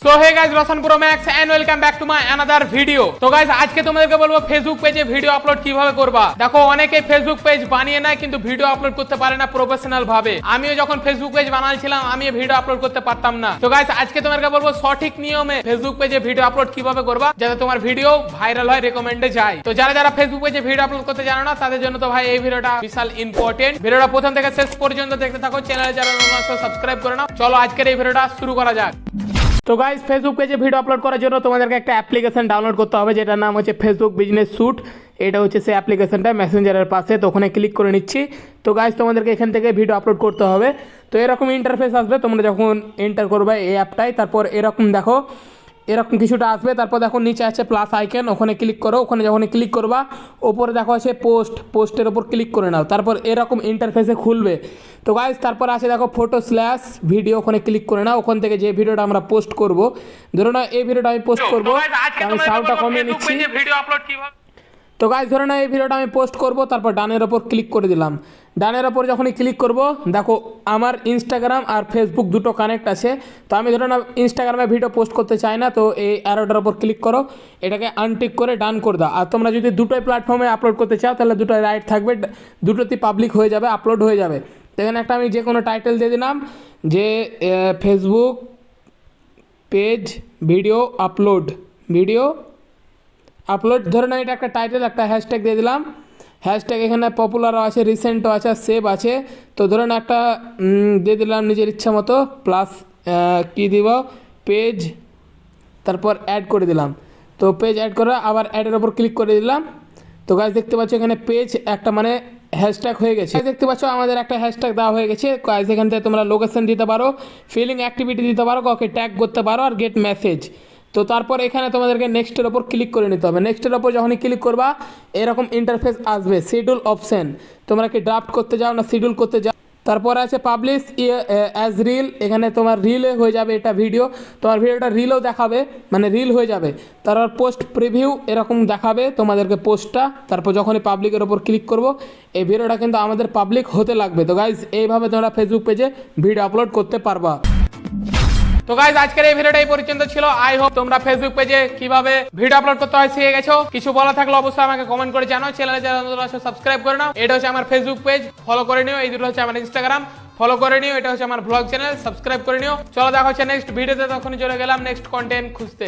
So hey guys, Roshan pro max and welcome back to my another video. তো guys, আজকে তোমাদেরকে বলবো Facebook পেজে ভিডিও আপলোড কিভাবে করবা। দেখো, অনেকে ফেসবুক পেজ বানিয়ে নেয় কিন্তু ভিডিও আপলোড করতে পারে না প্রফেশনাল ভাবে। আমিও যখন ফেসবুক পেজ বানাইছিলাম আমি ভিডিও আপলোড করতে পারতাম না। তো গাইস, আজকে তোমাদেরকে বলবো সঠিক নিয়মে ফেসবুক পেজে ভিডিও আপলোড কিভাবে করবা যাতে তোমার ভিডিও ভাইরাল হয়, রেকমেন্ডে যায়। তো যারা ফেসবুক পেজে ভিডিও আপলোড করতে জানো না তাদের জন্য তো ভাই এই ভিডিওটা বিশাল ইম্পর্টেন্ট। ভিডিওটা প্রথম থেকে শেষ পর্যন্ত দেখতে থাকো। চ্যানেলে যারা নতুন আছো সাবস্ক্রাইব করে নাও। চলো আজকের এই ভিডিওটা শুরু করা যাক। তো গাইস, ফেসবুক পেজে ভিডিও আপলোড করার জন্য তোমাদেরকে একটা অ্যাপ্লিকেশন ডাউনলোড করতে হবে যেটার নাম হচ্ছে ফেসবুক বিজনেস স্যুট। এটা হচ্ছে সেই অ্যাপ্লিকেশনটা, মেসেঞ্জারের পাশে। তো ওখানে ক্লিক করে নিচ্ছি। তো গাইস, তোমাদেরকে এখান থেকে ভিডিও আপলোড করতে হবে। তো এরকম ইন্টারফেস আসবে তোমরা যখন এন্টার করবে এই অ্যাপটাই। তারপর এরকম দেখো, এরকম কিছুটা আসবে। তারপর দেখো নিচে আছে প্লাস আইকন, ওখানে ক্লিক করো। ওখানে যখন ক্লিক করবা ওপরে দেখো আছে পোস্টের ওপর ক্লিক করে নাও। তারপর এরকম ইন্টারফেসে খুলবে। তো গাইস, তারপর আছে দেখো ফটো/ভিডিও, ওখানে ক্লিক করে নাও। ওখান থেকে যে ভিডিওটা আমরা পোস্ট করব, ধরো না এই ভিডিওটা আমি পোস্ট করবো, আমি সাউন্ডটা কমিয়ে নিচ্ছি। তো গাইস, ধরে না এই ভিডিওটা আমি পোস্ট করব, তারপর ডানের ওপর ক্লিক করে দিলাম। ডানের ওপর যখনই ক্লিক করব দেখো আমার ইনস্টাগ্রাম আর ফেসবুক দুটো কানেক্ট আছে। তো আমি ধরে না ইনস্টাগ্রামে ভিডিও পোস্ট করতে চাই না, তো এই অ্যারোটার ওপর ক্লিক করো, এটাকে আনটিক করে ডান করে দাও। আর তোমরা যদি দুটোই প্ল্যাটফর্মে আপলোড করতে চাও তাহলে দুটোই রাইট থাকবে, দুটোতেই পাবলিক হয়ে যাবে, আপলোড হয়ে যাবে। তো এখানে একটা আমি যে কোনো টাইটেল দিয়ে দিলাম যে ফেসবুক পেজ ভিডিও আপলোড ধরে না, এটা একটা টাইটেল, একটা হ্যাশট্যাগ দিয়ে দিলাম। হ্যাশট্যাগ এখানে পপুলারও আছে, রিসেন্টও আছে, সেভ আছে। তো ধরে না একটা দিয়ে দিলাম নিজের ইচ্ছা মতো, প্লাস কী দিব পেজ, তারপর অ্যাড করে দিলাম। তো পেজ অ্যাড করে আবার অ্যাডের ওপর ক্লিক করে দিলাম। তো গাইস, দেখতে পাচ্ছ এখানে পেজ একটা মানে হ্যাশট্যাগ হয়ে গেছে। দেখতে পাচ্ছ আমাদের একটা হ্যাশট্যাগ দেওয়া হয়ে গেছে। গাইস, এখান থেকে তোমরা লোকেশন দিতে পারো, ফিলিং অ্যাক্টিভিটি দিতে পারো, কাউকে ট্যাগ করতে পারো, আর গেট মেসেজ। তো তারপর এখানে তোমাদেরকে নেক্সটের ওপর ক্লিক করে নিতে হবে। নেক্সটের ওপর যখনই ক্লিক করবা এরকম ইন্টারফেস আসবে, শিডিউল অপশন। তোমরা কি ড্রাফট করতে যাও না শিডিউল করতে যাও। তারপরে আছে পাবলিশ অ্যাজ রিল, এখানে তোমার রিলে হয়ে যাবে এটা ভিডিও, তোমার ভিডিওটা রিলও দেখাবে, মানে রিল হয়ে যাবে। তারপর পোস্ট প্রিভিউ এরকম দেখাবে তোমাদেরকে পোস্টটা। তারপর যখনই পাবলিকের ওপর ক্লিক করব এই ভিডিওটা কিন্তু আমাদের পাবলিক হতে লাগবে। তো গাইজ, এইভাবে তোমরা ফেসবুক পেজে ভিডিও আপলোড করতে পারবা। তো গাইজ, আজকের এই ভিডিওটা এই পর্যন্ত ছিল। আই হোপ তোমরা ফেসবুক পেজে কিভাবে ভিডিও আপলোড করতে হয় শিখে গেছো। কিছু বলা থাকলে অবশ্যই আমাকে কমেন্ট করে জানাও। চ্যানেলে যারা নতুন আছো সাবস্ক্রাইব করে নাও। এটা হচ্ছে আমার ফেসবুক পেজ, ফলো করে নিও। এই দুটো হচ্ছে আমার ইনস্টাগ্রাম, ফলো করে নিও। এটা হচ্ছে আমার ব্লগ চ্যানেল, সাবস্ক্রাইব করে নিও। চলো দেখা হচ্ছে নেক্সট ভিডিওতে। তখনই চলে গেলাম নেক্সট কন্টেন্ট খুঁজতে।